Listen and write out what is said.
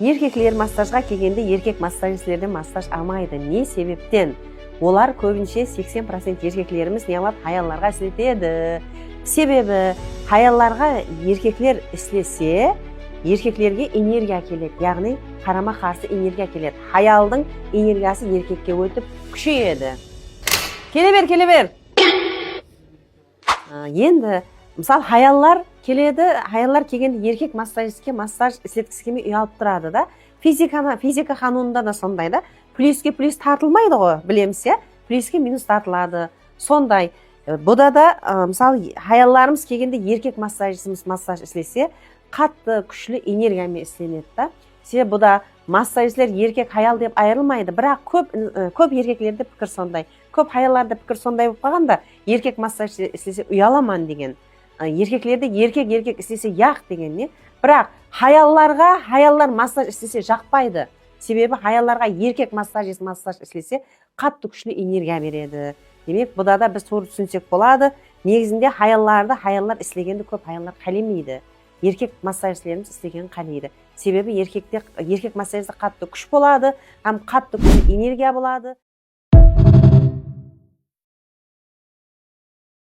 Еркеклер массажға келгенде еркек массажисттерден массаж алмайды. Не себептен? Олар көбінше 80% еркеклеріміз не алады? Хаялларға іслетеді. Себебі хаялларға еркеклер іслесе, еркеклерге энергия келеді. Яғни қарама қарсы энергия келеді. Хаялдың энергиясы еркекке өтіп күшейеді. Келе бер. Енді мысалы хаяллар келеді, хаяллар келгенде еркек массажистке массаж іслеткісі ұялып тұрады да. Физика қанунында да сондай да. Плюске плюс тартылмайды ғой, білеміз, плюске минус тартылады. Сондай. Бұда да мысалы хаялларымыз келгенде еркек массажистіміз массаж іслесе, қатты күшлі энергиямен істенеді да. Себебі бұда массажистлер еркек хаял деп айырылмайды, бірақ көп еркеклерде пікір сондай. Көп хаялларда пікір сондай болып қалғанда, еркек массаж істесе ұяламан деген. Еркеклерде еркек істесе яқ деген не. Бірақ хаяллар массаж істесе жақпайды. Себебі хаялларға еркек массажист массаж істесе қатты күшлі энергия береді. Демек, бұда да біз тура түсінсек болады. Негізінде хаяллар істегенді көп хаяллар қалемейді. Еркек массажистлеріміз істеген қалейді. Себебі еркек массажистер қатты күш болады, қатты күш энергия болады.